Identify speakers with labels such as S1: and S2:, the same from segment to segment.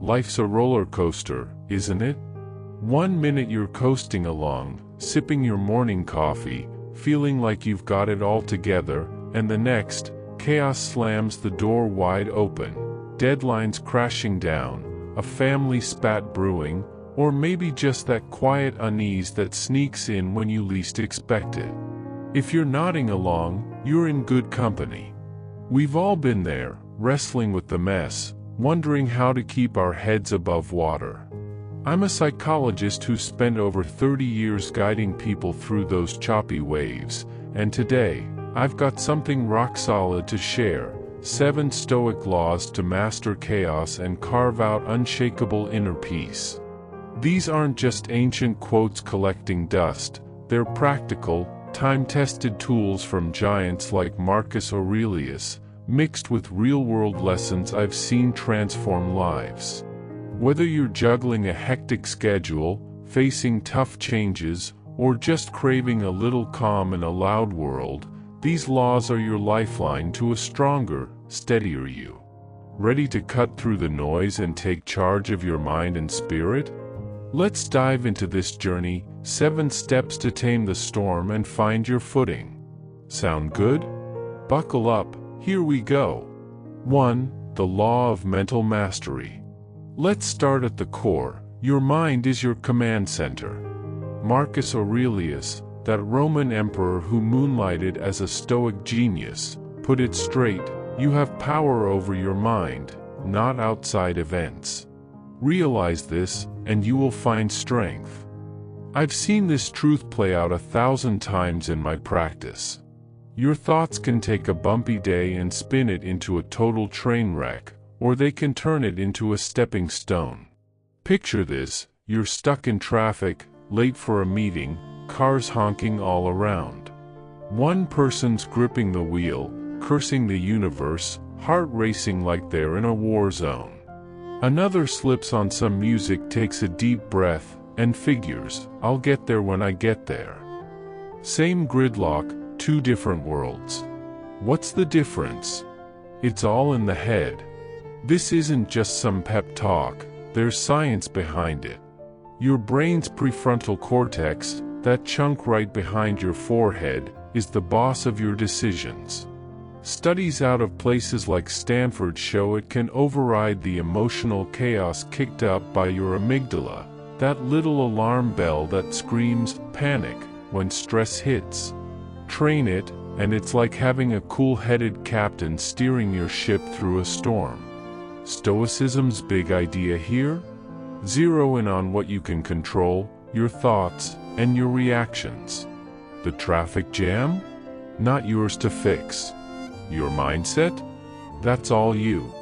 S1: Life's a roller coaster, isn't it? One minute you're coasting along, sipping your morning coffee, feeling like you've got it all together, and the next, chaos slams the door wide open, deadlines crashing down, a family spat brewing, or maybe just that quiet unease that sneaks in when you least expect it. If you're nodding along, you're in good company. We've all been there, wrestling with the mess, wondering how to keep our heads above water. I'm a psychologist who spent over 30 years guiding people through those choppy waves, and today, I've got something rock solid to share: 7 Stoic laws to master chaos and carve out unshakable inner peace. These aren't just ancient quotes collecting dust, they're practical, time-tested tools from giants like Marcus Aurelius, mixed with real-world lessons I've seen transform lives. Whether you're juggling a hectic schedule, facing tough changes, or just craving a little calm in a loud world, these laws are your lifeline to a stronger, steadier you. Ready to cut through the noise and take charge of your mind and spirit? Let's dive into this journey, 7 steps to tame the storm and find your footing. Sound good? Buckle up, here we go. 1. The Law of Mental Mastery. Let's start at the core. Your mind is your command center. Marcus Aurelius, that Roman emperor who moonlighted as a Stoic genius, put it straight: you have power over your mind, not outside events. Realize this, and you will find strength. I've seen this truth play out 1,000 times in my practice. Your thoughts can take a bumpy day and spin it into a total train wreck, or they can turn it into a stepping stone. Picture this: you're stuck in traffic, late for a meeting, cars honking all around. One person's gripping the wheel, cursing the universe, heart racing like they're in a war zone. Another slips on some music, takes a deep breath, and figures, "I'll get there when I get there." Same gridlock, 2 different worlds. What's the difference? It's all in the head. This isn't just some pep talk, there's science behind it. Your brain's prefrontal cortex, that chunk right behind your forehead, is the boss of your decisions. Studies out of places like Stanford show it can override the emotional chaos kicked up by your amygdala, that little alarm bell that screams panic when stress hits. Train it, and it's like having a cool-headed captain steering your ship through a storm. Stoicism's big idea here? Zero in on what you can control, your thoughts, and your reactions. The traffic jam? Not yours to fix. Your mindset? That's all you.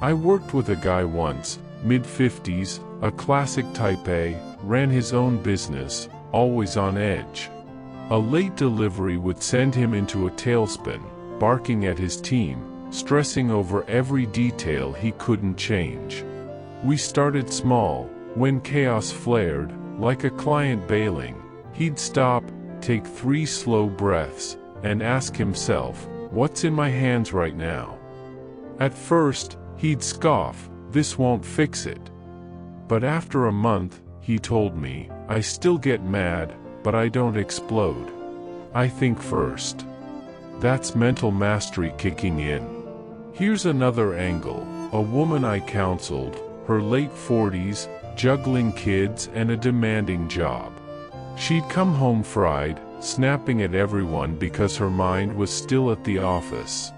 S1: I worked with a guy once, mid-50s, a classic type A, ran his own business, always on edge. A late delivery would send him into a tailspin, barking at his team, stressing over every detail he couldn't change. We started small. When chaos flared, like a client bailing, he'd stop, take 3 slow breaths, and ask himself, "What's in my hands right now?" At first, he'd scoff, "This won't fix it." But after a month, he told me, "I still get mad, but I don't explode. I think first." That's mental mastery kicking in. Here's another angle. A woman I counseled, her late 40s, juggling kids and a demanding job. She'd come home fried, snapping at everyone because her mind was still at the office.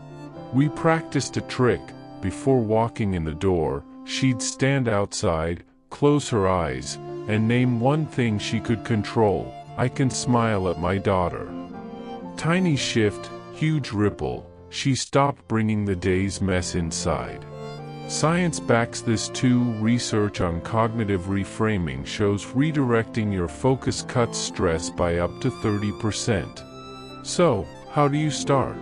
S1: We practiced a trick. Before walking in the door, she'd stand outside, close her eyes, and name one thing she could control. "I can smile at my daughter." Tiny shift, huge ripple. She stopped bringing the day's mess inside. Science backs this too. Research on cognitive reframing shows redirecting your focus cuts stress by up to 30%. So, how do you start?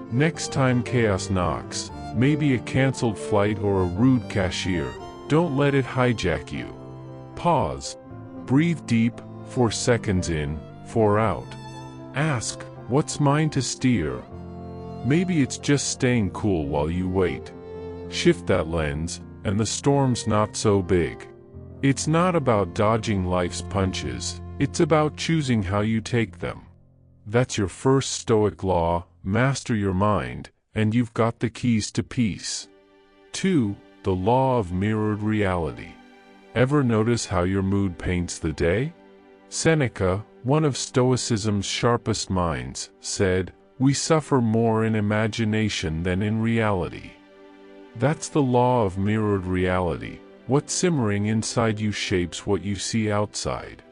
S1: Next time chaos knocks, maybe a canceled flight or a rude cashier, don't let it hijack you. Pause. Breathe deep, 4 seconds in, 4 out. Ask, what's mine to steer? Maybe it's just staying cool while you wait. Shift that lens, and the storm's not so big. It's not about dodging life's punches, it's about choosing how you take them. That's your first Stoic law: master your mind, and you've got the keys to peace. 2. The law of mirrored reality. Ever notice how your mood paints the day? Seneca, one of Stoicism's sharpest minds, said, "We suffer more in imagination than in reality." That's the law of mirrored reality. What's simmering inside you shapes what you see outside.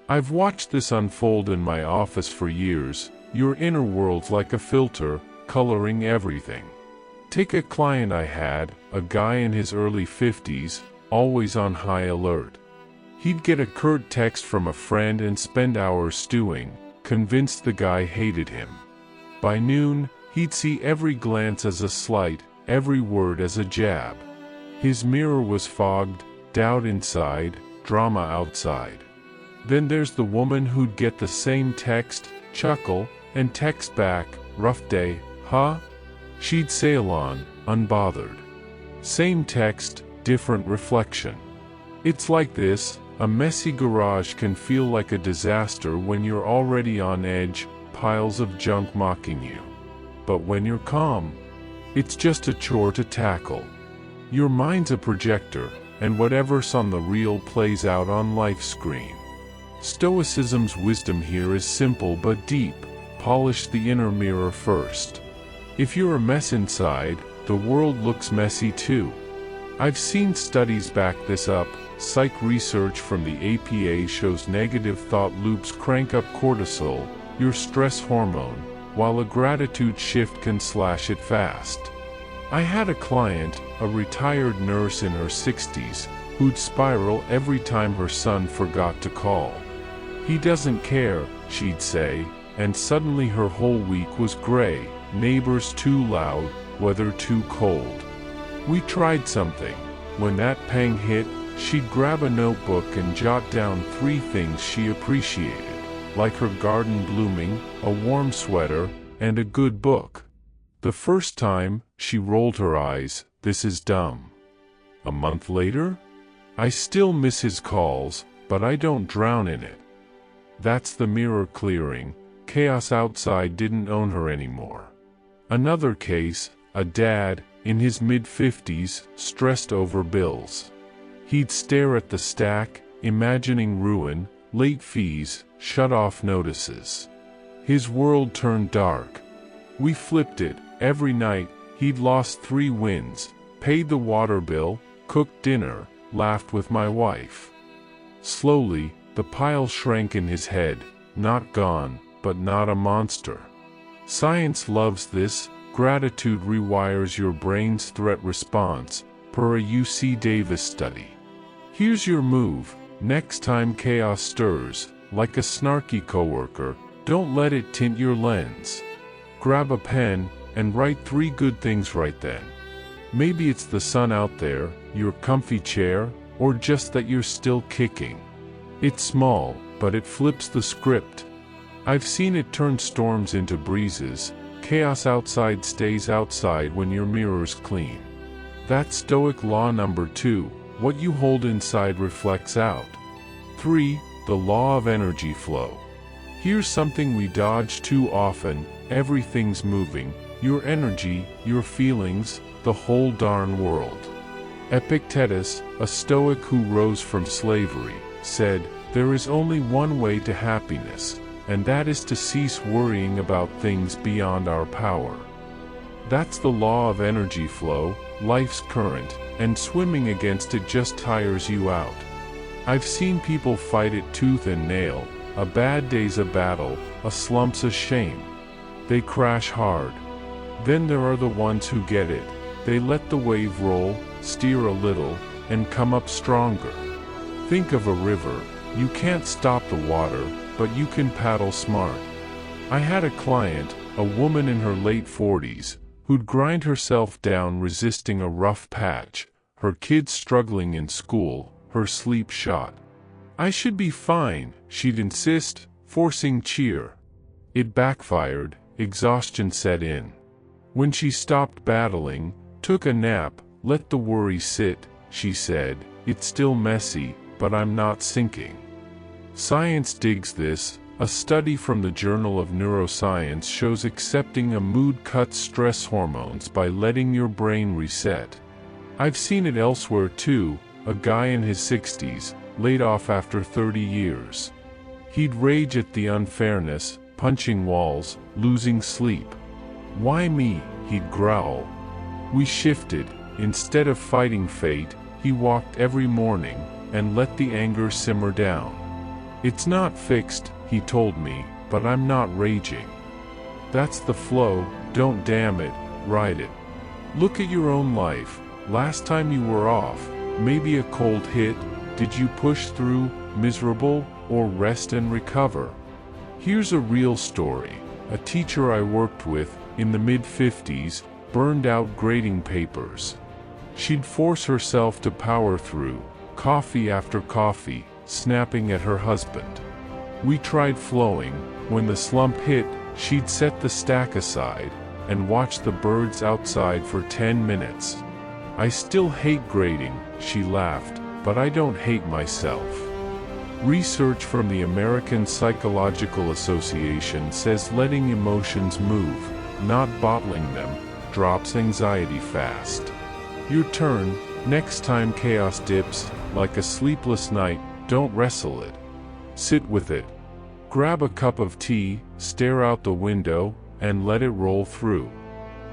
S1: I've watched this unfold in my office for years. Your inner world's like a filter, coloring everything. Take a client I had, a guy in his early 50s, always on high alert. He'd get a curt text from a friend and spend hours stewing, convinced the guy hated him. By noon, he'd see every glance as a slight, every word as a jab. His mirror was fogged, doubt inside, drama outside. Then there's the woman who'd get the same text, chuckle, and text back, "Rough day, huh?" She'd sail on, unbothered. Same text, different reflection. It's like this: a messy garage can feel like a disaster when you're already on edge, piles of junk mocking you. But when you're calm, it's just a chore to tackle. Your mind's a projector, and whatever's on the reel plays out on life's screen. Stoicism's wisdom here is simple but deep: polish the inner mirror first. If you're a mess inside, the world looks messy too. I've seen studies back this up. Psych research from the APA shows negative thought loops crank up cortisol, your stress hormone, while a gratitude shift can slash it fast. I had a client, a retired nurse in her 60s, who'd spiral every time her son forgot to call. "He doesn't care," she'd say, and suddenly her whole week was gray: neighbors too loud, weather too cold. We tried something. When that pang hit, she'd grab a notebook and jot down 3 things she appreciated, like her garden blooming, a warm sweater, and a good book. The first time, she rolled her eyes. "This is dumb." A month later, "I still miss his calls, but I don't drown in it." That's the mirror clearing. Chaos outside didn't own her anymore. Another case, a dad, in his mid-50s, stressed over bills. He'd stare at the stack, imagining ruin, late fees, shut-off notices. His world turned dark. We flipped it. Every night, he'd lost 3 wins, paid the water bill, cooked dinner, laughed with my wife. Slowly, the pile shrank in his head, not gone, but not a monster. Science loves this. Gratitude rewires your brain's threat response, per a UC Davis study. Here's your move: next time chaos stirs, like a snarky coworker, don't let it tint your lens. Grab a pen, and write 3 good things right then. Maybe it's the sun out there, your comfy chair, or just that you're still kicking. It's small, but it flips the script. I've seen it turn storms into breezes. Chaos outside stays outside when your mirror's clean. That's Stoic law number 2, what you hold inside reflects out. 3. The law of energy flow. Here's something we dodge too often: everything's moving. Your energy, your feelings, the whole darn world. Epictetus, a Stoic who rose from slavery, said, "There is only one way to happiness, and that is to cease worrying about things beyond our power." That's the law of energy flow, life's current, and swimming against it just tires you out. I've seen people fight it tooth and nail. A bad day's a battle, a slump's a shame. They crash hard. Then there are the ones who get it. They let the wave roll, steer a little, and come up stronger. Think of a river. You can't stop the water, but you can paddle smart. I had a client, a woman in her late 40s, who'd grind herself down resisting a rough patch, her kids struggling in school, her sleep shot. "I should be fine," she'd insist, forcing cheer. It backfired. Exhaustion set in. When she stopped battling, took a nap, let the worry sit, she said, it's still messy, but I'm not sinking. Science digs this. A study from the Journal of Neuroscience shows accepting a mood cuts stress hormones by letting your brain reset. I've seen it elsewhere too. A guy in his 60s, laid off after 30 years. He'd rage at the unfairness, punching walls, losing sleep. Why me? He'd growl. We shifted. Instead of fighting fate, he walked every morning and let the anger simmer down. It's not fixed, he told me, but I'm not raging. That's the flow. Don't damn it, ride it. Look at your own life. Last time you were off, maybe a cold hit. Did you push through, miserable, or rest and recover? Here's a real story. A teacher I worked with, in the mid-50s, burned out grading papers. She'd force herself to power through, coffee after coffee, snapping at her husband. We tried flowing. When the slump hit, she'd set the stack aside and watch the birds outside for 10 minutes. I still hate grading, she laughed, but I don't hate myself. Research from the American Psychological Association says letting emotions move, not bottling them, drops anxiety fast. Your turn. Next time chaos dips, like a sleepless night, don't wrestle it. Sit with it. Grab a cup of tea, stare out the window, and let it roll through.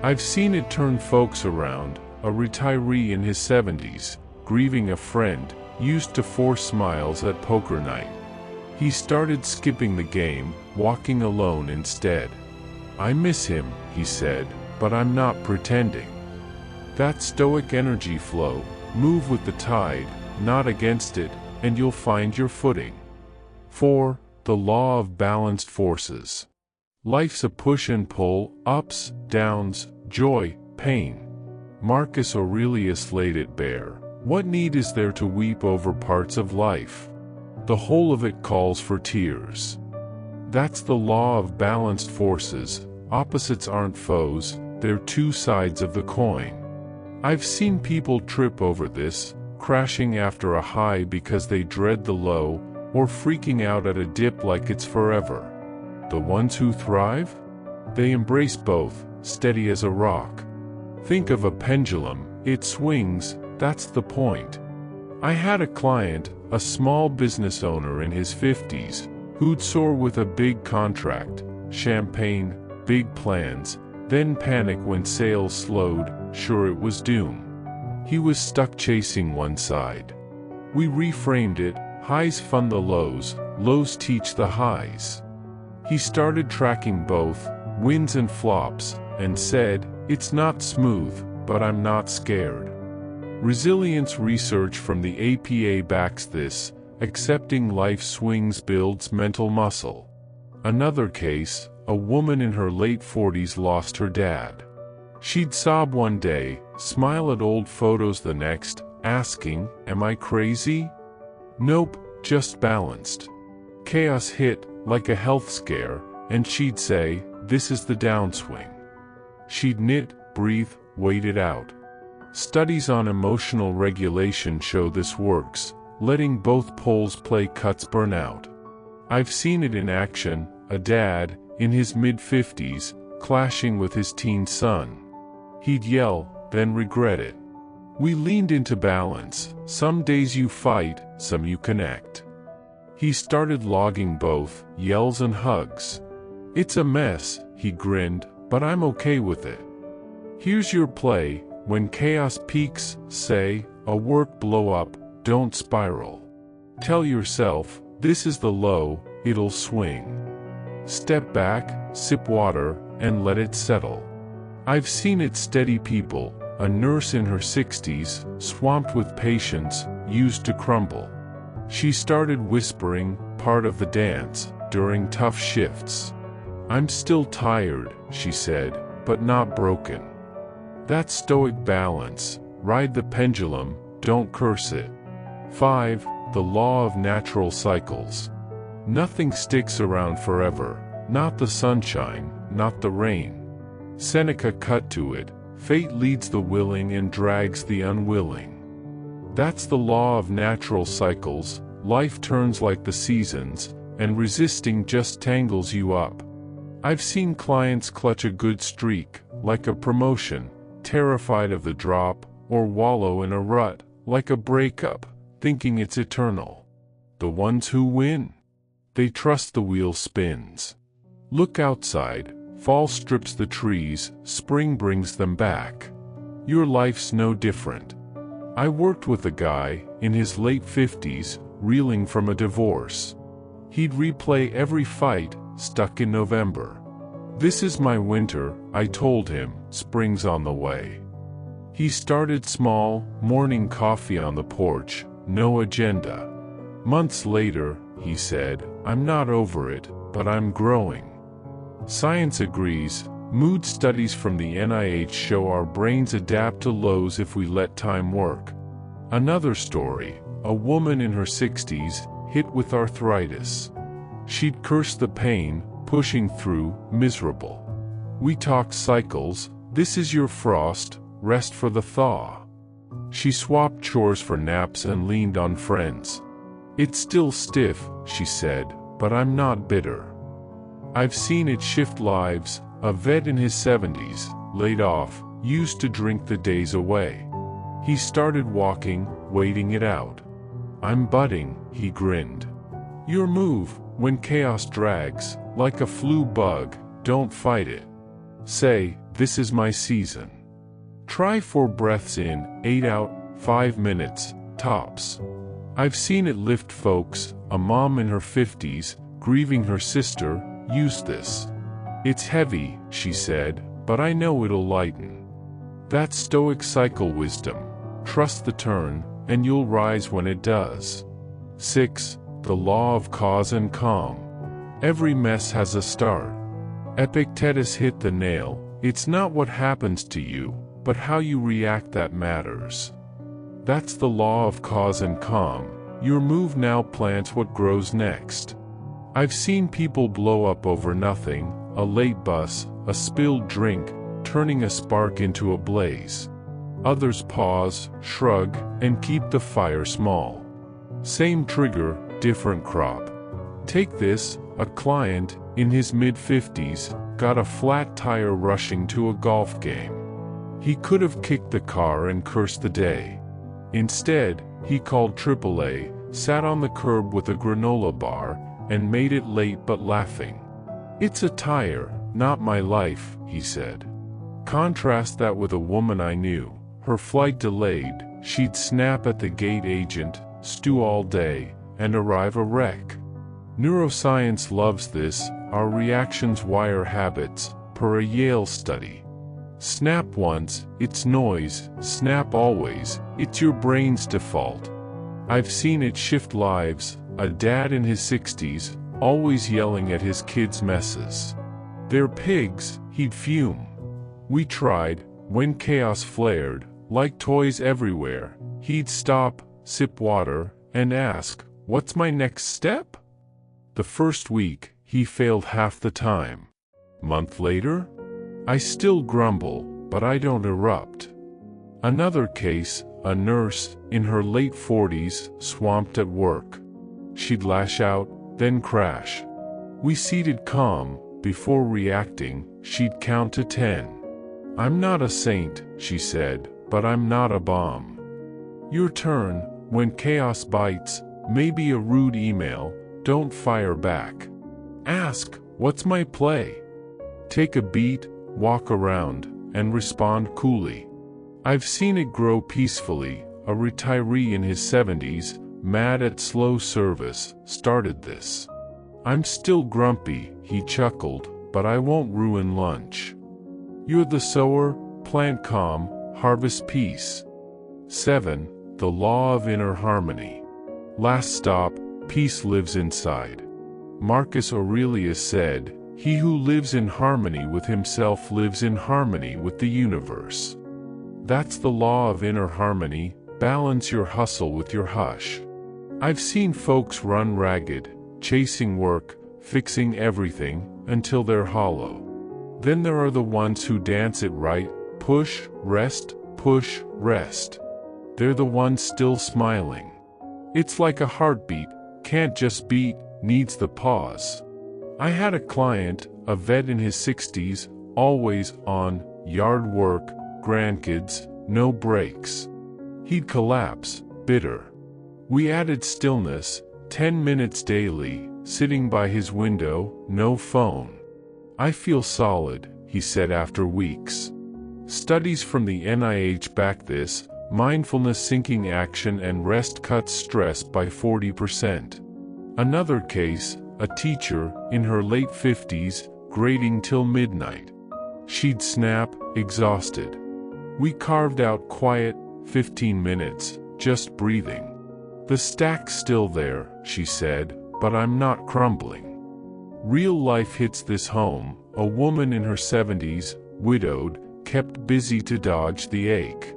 S1: I've seen it turn folks around. A retiree in his 70s, grieving a friend, used to force smiles at poker night. He started skipping the game, walking alone instead. I miss him, he said, but I'm not pretending. That Stoic energy flow. Move with the tide, not against it, and you'll find your footing. 4. The law of balanced forces. Life's a push and pull, ups, downs, joy, pain. Marcus Aurelius laid it bare. What need is there to weep over parts of life? The whole of it calls for tears. That's the law of balanced forces. Opposites aren't foes, they're two sides of the coin. I've seen people trip over this, crashing after a high because they dread the low, or freaking out at a dip like it's forever. The ones who thrive? They embrace both, steady as a rock. Think of a pendulum, it swings, that's the point. I had a client, a small business owner in his 50s, who'd soar with a big contract, champagne, big plans, then panic when sales slowed, sure it was doom. He was stuck chasing one side. We reframed it, highs fund the lows, lows teach the highs. He started tracking both, wins and flops, and said, it's not smooth, but I'm not scared. Resilience research from the APA backs this. Accepting life swings builds mental muscle. Another case, a woman in her late 40s lost her dad. She'd sob one day, smile at old photos the next, asking, am I crazy? Nope, just balanced. Chaos hit, like a health scare, and she'd say, this is the downswing. She'd knit, breathe, wait it out. Studies on emotional regulation show this works. Letting both poles play cuts burnout. I've seen it in action. A dad, in his mid-50s, clashing with his teen son. He'd yell, then regret it. We leaned into balance. Some days you fight, some you connect. He started logging both, yells and hugs. It's a mess, he grinned, but I'm okay with it. Here's your play. When chaos peaks, say, a work blow up, don't spiral. Tell yourself, this is the low, it'll swing. Step back, sip water, and let it settle. I've seen it steady people. A nurse in her 60s, swamped with patients, used to crumble. She started whispering, part of the dance, during tough shifts. I'm still tired, she said, but not broken. That's Stoic balance. Ride the pendulum, don't curse it. 5. The law of natural cycles. Nothing sticks around forever, not the sunshine, not the rain. Seneca cut to it, fate leads the willing and drags the unwilling. That's the law of natural cycles. Life turns like the seasons, and resisting just tangles you up. I've seen clients clutch a good streak, like a promotion, terrified of the drop, or wallow in a rut, like a breakup, thinking it's eternal. The ones who win? They trust the wheel spins. Look outside, fall strips the trees, spring brings them back. Your life's no different. I worked with a guy, in his late 50s, reeling from a divorce. He'd replay every fight, stuck in November. This is my winter, I told him, spring's on the way. He started small, morning coffee on the porch, no agenda. Months later, he said, I'm not over it, but I'm growing. Science agrees. Mood studies from the NIH show our brains adapt to lows if we let time work. Another story, a woman in her 60s, hit with arthritis. She'd cursed the pain, pushing through, miserable. We talked cycles, this is your frost, rest for the thaw. She swapped chores for naps and leaned on friends. It's still stiff, she said, but I'm not bitter. I've seen it shift lives. A vet in his 70s, laid off, used to drink the days away. He started walking, waiting it out. I'm budding, he grinned. Your move, when chaos drags, like a flu bug, don't fight it. Say, this is my season. Try 4 breaths in, 8 out, 5 minutes, tops. I've seen it lift folks. A mom in her 50s, grieving her sister, used this. It's heavy, she said, but I know it'll lighten. That's Stoic cycle wisdom. Trust the turn, and you'll rise when it does. 6. The law of cause and calm. Every mess has a start. Epictetus hit the nail. It's not what happens to you, but how you react that matters. That's the law of cause and calm. Your move now plants what grows next. I've seen people blow up over nothing. A late bus, a spilled drink, turning a spark into a blaze. Others pause, shrug, and keep the fire small. Same trigger, different crop. Take this, a client, in his mid-50s, got a flat tire rushing to a golf game. He could have kicked the car and cursed the day. Instead, he called AAA, sat on the curb with a granola bar, and made it late but laughing. It's a tire, not my life, he said. Contrast that with a woman I knew. Her flight delayed, she'd snap at the gate agent, stew all day, and arrive a wreck. Neuroscience loves this. Our reactions wire habits, per a Yale study. Snap once, it's noise. Snap always, it's your brain's default. I've seen it shift lives. A dad in his 60s, always yelling at his kids' messes. They're pigs, he'd fume. We tried. When chaos flared, like toys everywhere, he'd stop, sip water, and ask, what's my next step? The first week, he failed half the time. Month later? I still grumble, but I don't erupt. Another case, a nurse, in her late 40s, swamped at work. She'd lash out, then crash. We seated calm. Before reacting, she'd count to 10. I'm not a saint, she said, but I'm not a bomb. Your turn. When chaos bites, maybe a rude email, don't fire back. Ask, what's my play? Take a beat, walk around, and respond coolly. I've seen it grow peacefully. A retiree in his 70s, mad at slow service, started this. I'm still grumpy, he chuckled, but I won't ruin lunch. You're the sower, plant calm, harvest peace. 7. The law of inner harmony. Last stop, peace lives inside. Marcus Aurelius said, he who lives in harmony with himself lives in harmony with the universe. That's the law of inner harmony. Balance your hustle with your hush. I've seen folks run ragged, chasing work, fixing everything, until they're hollow. Then there are the ones who dance it right, push, rest, They're the ones still smiling. It's like a heartbeat, can't just beat, needs the pause. I had a client, a vet in his 60s, always on, yard work, grandkids, no breaks. He'd collapse, bitter. We added stillness, 10 minutes daily, sitting by his window, no phone. I feel solid, he said after weeks. Studies from the NIH back this, mindfulness sinking action and rest cuts stress by 40%. Another case, a teacher, in her late 50s, grading till midnight. She'd snap, exhausted. We carved out quiet, 15 minutes, just breathing. The stack's still there, she said, but I'm not crumbling. Real life hits this home. A woman in her 70s, widowed, kept busy to dodge the ache.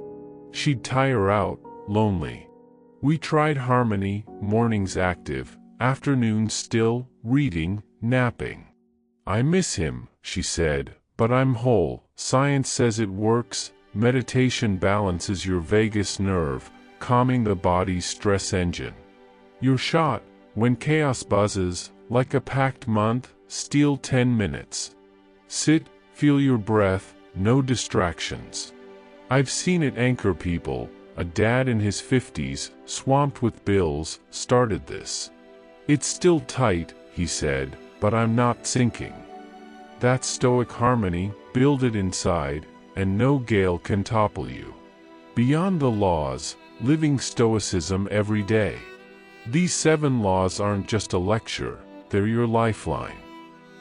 S1: She'd tire out, lonely. We tried harmony, mornings active, afternoons still, reading, napping. I miss him, she said, but I'm whole. Science says it works. Meditation balances your vagus nerve, calming the body's stress engine. You're shot. When chaos buzzes, like a packed month, steal 10 minutes. Sit, feel your breath, no distractions. I've seen it anchor people. A dad in his 50s, swamped with bills, started this. It's still tight, he said, but I'm not sinking. That's Stoic harmony, build it inside, and no gale can topple you. Beyond the laws, living Stoicism every day. These 7 laws aren't just a lecture, they're your lifeline.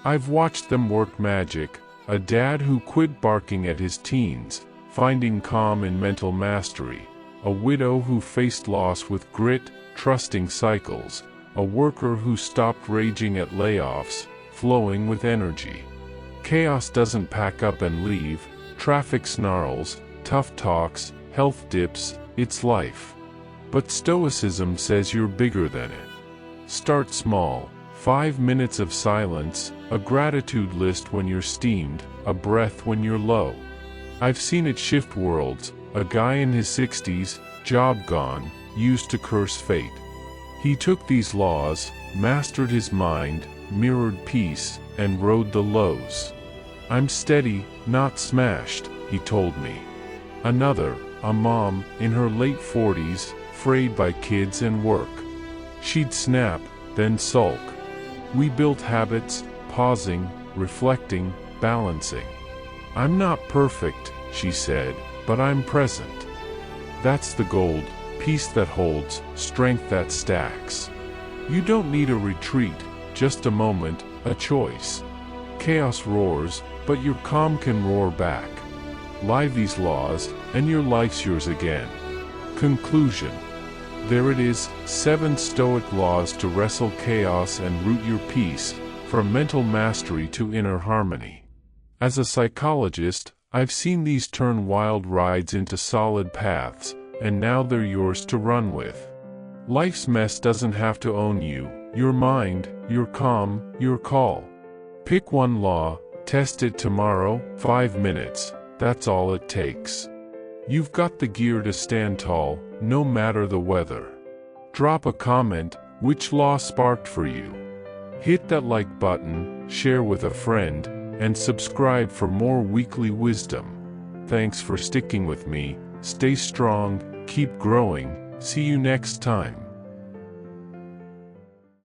S1: I've watched them work magic, a dad who quit barking at his teens, finding calm in mental mastery, a widow who faced loss with grit, trusting cycles, a worker who stopped raging at layoffs, flowing with energy. Chaos doesn't pack up and leave, traffic snarls, tough talks, health dips, it's life. But Stoicism says you're bigger than it. Start small, 5 minutes of silence, a gratitude list when you're steamed, a breath when you're low. I've seen it shift worlds. A guy in his 60s, job gone, used to curse fate. He took these laws, mastered his mind, mirrored peace, and rode the lows. I'm steady, not smashed, he told me. Another, a mom, in her late 40s, frayed by kids and work. She'd snap, then sulk. We built habits, pausing, reflecting, balancing. I'm not perfect, she said, but I'm present. That's the gold, peace that holds, strength that stacks. You don't need a retreat, just a moment, a choice. Chaos roars, but your calm can roar back. Live these laws, and your life's yours again. Conclusion. There it is, 7 Stoic laws to wrestle chaos and root your peace, from mental mastery to inner harmony. As a psychologist, I've seen these turn wild rides into solid paths, and now they're yours to run with. Life's mess doesn't have to own you, your mind, your calm, your call. Pick one law, test it tomorrow, 5 minutes, that's all it takes. You've got the gear to stand tall, no matter the weather. Drop a comment, which law sparked for you? Hit that like button, share with a friend, and subscribe for more weekly wisdom. Thanks for sticking with me, stay strong, keep growing, see you next time.